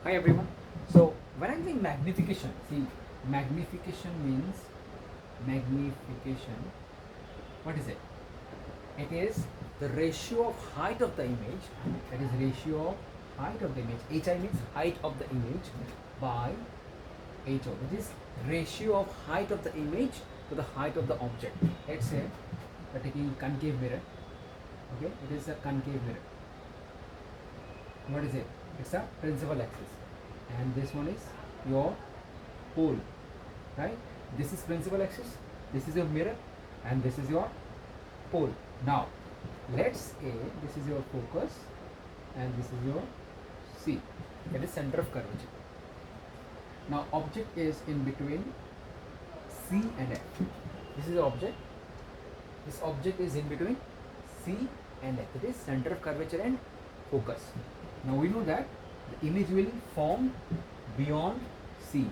Hi everyone. So when I'm doing magnification, see, magnification means magnification. What is it? It is the ratio of height of the image. That is ratio of height of the image. HI means height of the image by HO. That is ratio of height of the image to the height of the object. Let's say we're taking concave mirror. Okay, it is a concave mirror. What is it? It's a principal axis, and this one is your pole, right? This is principal axis, this is your mirror, and this is your pole. Now let's say this is your focus and this is your C, that is center of curvature. Now object is in between C and F. This is the object. This object is in between C and F, that is center of curvature and focus. Now we know that the image will form beyond C,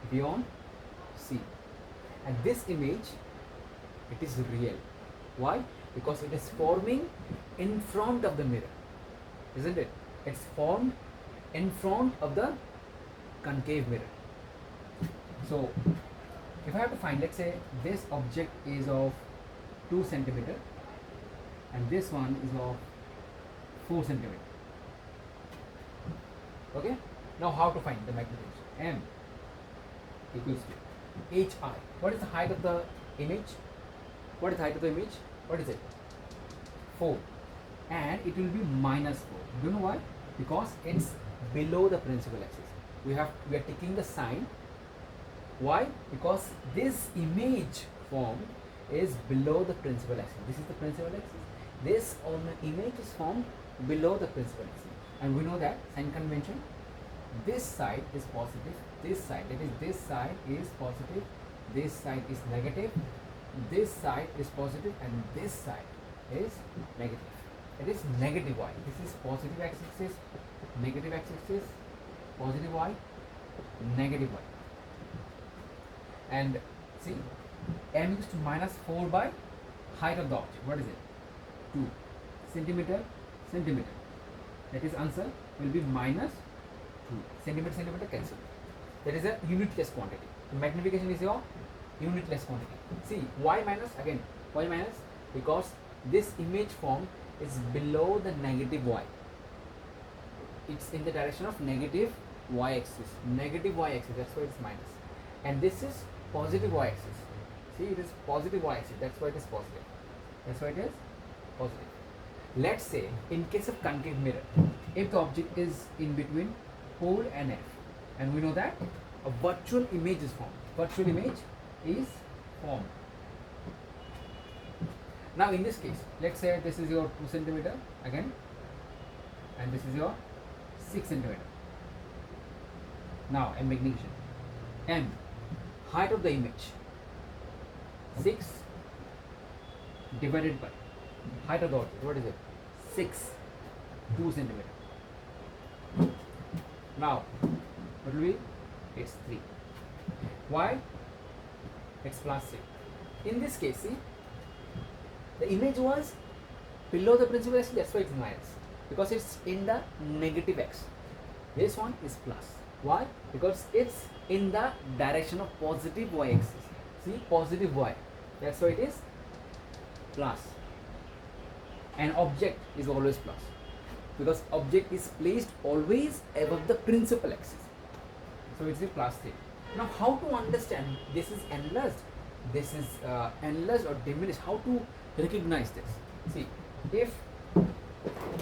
beyond C, and this image, it is real. Why? Because it is forming in front of the mirror, isn't it? It's formed in front of the concave mirror. So if I have to find, let's say this object is of 2 centimeter and this one is of 4 centimeter. Okay, now how to find the magnification? M equals to HI. What is the height of the image? What is the height of the image? What is it? 4, and it will be minus 4. Do you know why? Because it's below the principal axis. We are taking the sign. Why? Because this image formed is below the principal axis. This is the principal axis. This image is formed below the principal axis, and we know that sign convention, this side is positive, this side, that is this side is positive, this side is negative, this side is positive, and this side is negative. It is negative y. This is positive x-axis, negative x-axis, positive y, negative y. And see, m equals to minus 4 by height of the object. What is it? 2 centimeter. That is answer will be minus 2 centimeter cancel. That is a unitless quantity. Magnification is your unitless quantity. See, y minus, again y minus, because this image form is below the negative y. It's in the direction of negative y axis. Negative y axis, that's why it's minus. And this is positive y axis. See, it is positive y axis, that's why it is positive. That's why it is positive. Let's say in case of concave mirror, if the object is in between pole and F, and we know that a virtual image is formed. Virtual image is formed. Now in this case, let's say this is your 2 centimeter again, and this is your 6 centimeter. Now M magnification. M, height of the image, 6 divided by height of the object. What is it? 6, 2 centimeter. Now what will be? It's 3. Why? It's plus 6. In this case, see, the image was below the principal axis, that's why it's minus, because it's in the negative x. This one is plus. Why? Because it's in the direction of positive y axis. See, positive y, that's why it is plus. And object is always plus, because object is placed always above the principal axis, so it's a plus 3. Now how to understand this is enlarged, this is enlarged or diminished? How to recognize this? See, if,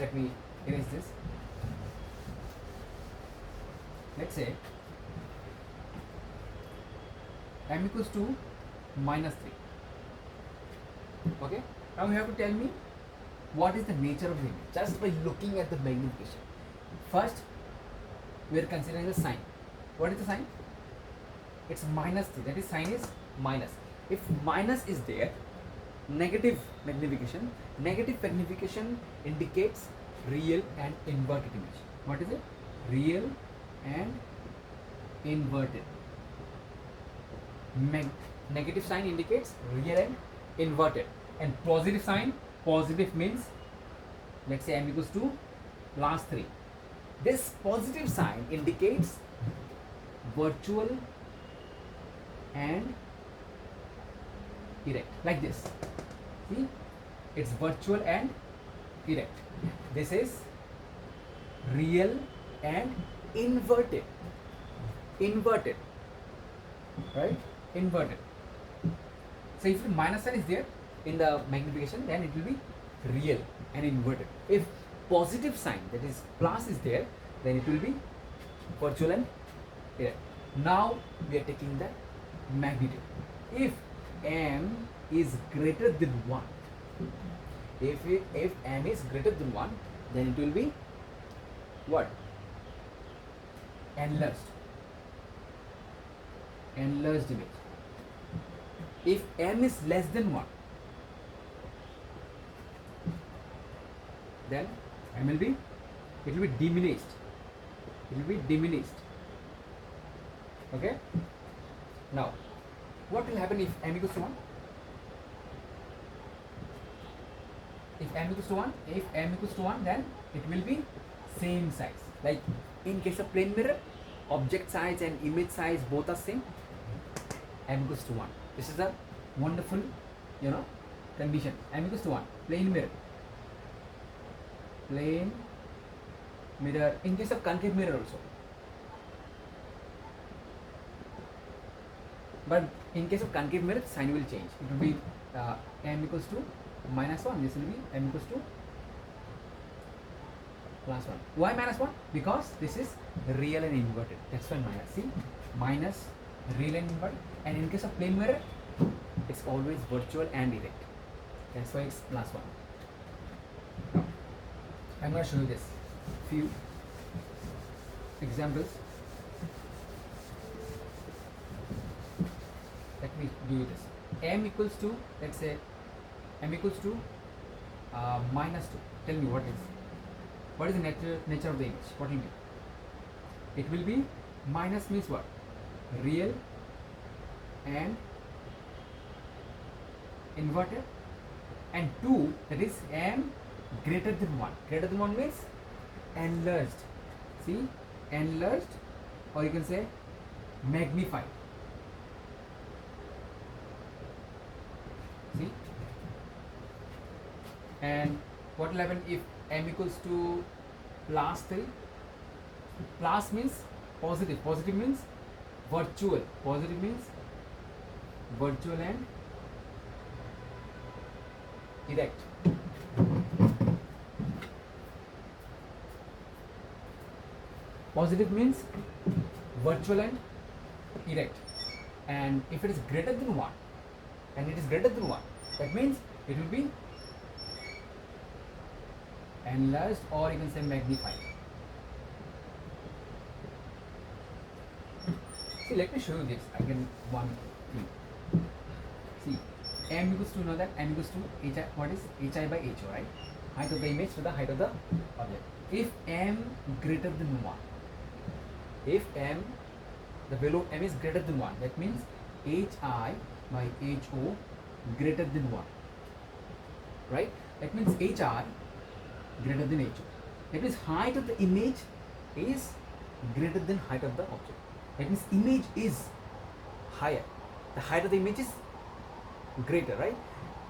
let me erase this. Let's say m equals to minus 3. Okay, now you have to tell me what is the nature of the image just by looking at the magnification. First, we are considering the sign. What is the sign? It's minus 3, that is sign is minus. If minus is there, negative magnification indicates real and inverted image. What is it? Real and inverted. Negative sign indicates real and inverted. And positive sign, positive means, let's say m equals to plus 3. This positive sign indicates virtual and erect, like this. See, it's virtual and erect. This is real and inverted. Inverted, right? Inverted. So if the minus sign is there in the magnification, then it will be real and inverted. If positive sign, that is plus, is there, then it will be virtual and erect. Now we are taking the magnitude. If m is greater than 1, if m is greater than 1, then it will be what? Enlarged. Enlarged image. If m is less than 1, then m will be, it will be diminished. It will be diminished. Okay. Now, what will happen if m equals to 1? If m equals to 1, then it will be same size. Like in case of plane mirror, object size and image size both are same. M equals to 1. This is a wonderful, condition. M equals to 1. Plane mirror. Plane mirror. In case of concave mirror also. But in case of concave mirror, sign will change. It will be m equals to minus 1. This will be m equals to plus 1. Why minus 1? Because this is real and inverted. That's why minus. See, minus, real and inverted. And in case of plane mirror, it's always virtual and erect. That's why it's plus 1. Now, I'm going to show you this. Few examples. Let me do this. M equals to, let's say, m equals to minus 2. Tell me what is the nature of the image? What will be? It will be, minus means what? Real and inverted, and 2, that is m greater than 1. Greater than 1 means enlarged. See, enlarged, or you can say magnified. See, and what will happen if m equals to plus 3? Plus means positive. Positive means virtual. Positive means virtual and erect. Positive means virtual and erect. And if it is greater than 1, that means it will be enlarged, or you can say magnified. See, let me show you this again. One thing. See, m equals to, know that m equals to hi. What is hi by ho, right? Height of the image to the height of the object. If m greater than 1, if m, the value of m is greater than 1, that means hi by ho greater than 1, right? That means hi greater than ho. That means height of the image is greater than height of the object. That means image is higher. The height of the image is greater, right?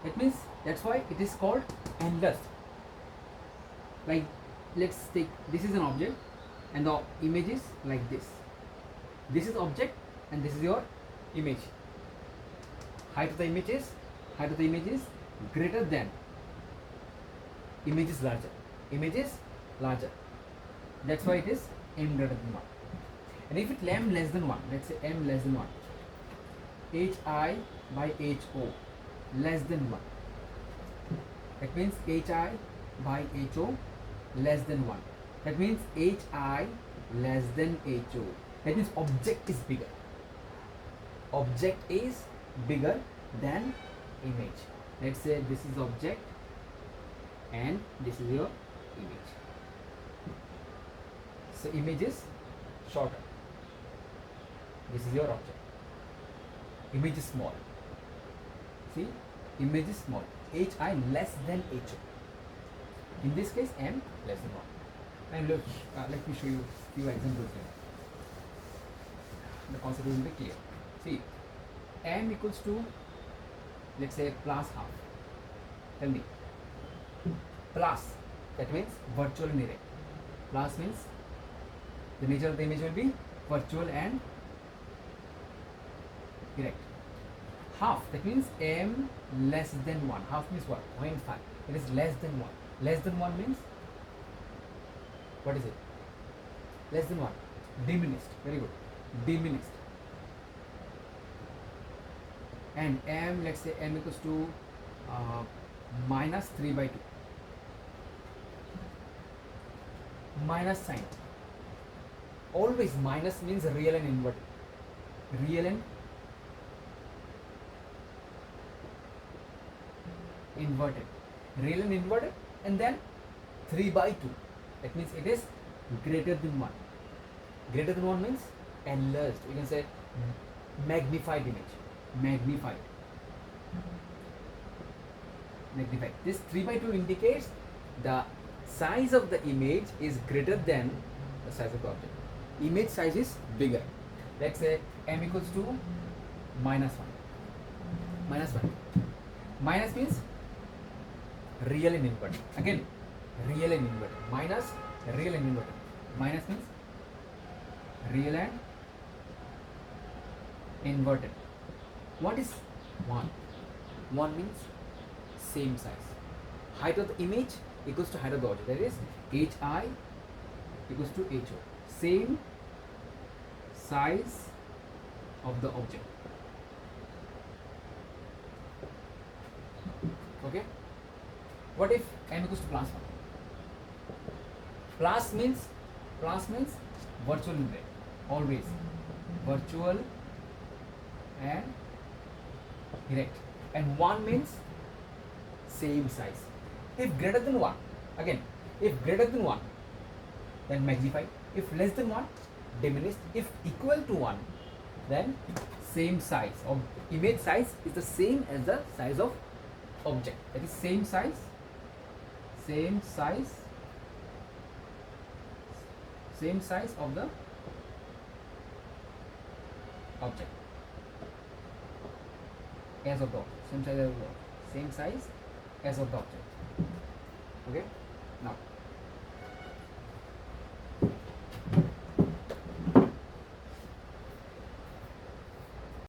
That means that's why it is called enlarged. Like, let's take, this is an object and the image is like this. This is object and this is your image. Height of the image is greater than, image is larger. Image is larger. That's why it is m greater than 1. And if it's m less than 1, let's say m less than 1, hi by ho less than 1. That means hi by ho less than 1. That means hi less than ho. That means object is bigger. Object is bigger than image. Let's say this is object and this is your image. So image is shorter. This is your object. Image is small. See, image is small. Hi less than ho. In this case, m less than 1. And look, let me show you few examples here. The concept will be clear. See, m equals to, let's say, plus half. Tell me, plus, that means virtual and direct. Plus means the nature of the image will be virtual and direct. Half, that means m less than 1. Half means what? 0.5. It is less than 1. Less than 1 means, what is it? Less than 1. Diminished. Very good. Diminished. And m, let's say m equals to minus 3 by 2. Minus sign. Always minus means real and inverted. Real and inverted. Real and inverted, and then 3 by 2. That means it is greater than 1. Greater than 1 means enlarged. We can say magnified image. Magnified. Magnified. This 3 by 2 indicates the size of the image is greater than the size of the object. Image size is bigger. Let's say m equals to minus 1. Minus 1. Minus means real and inverted. Again, real and inverted. Minus, real and inverted. Minus means real and inverted. What is 1? 1 means same size. Height of the image equals to height of the object. That is hi equals to ho. Same size of the object. Okay. What if m equals to plus 1? Plus means virtual and direct. Always virtual and direct. And 1 means same size. If greater than 1, again, if greater than 1, then magnified. If less than 1, diminished. If equal to 1, then same size. Of image size is the same as the size of object. That is same size of the object. As of the object. Same size as of the object. Okay. Now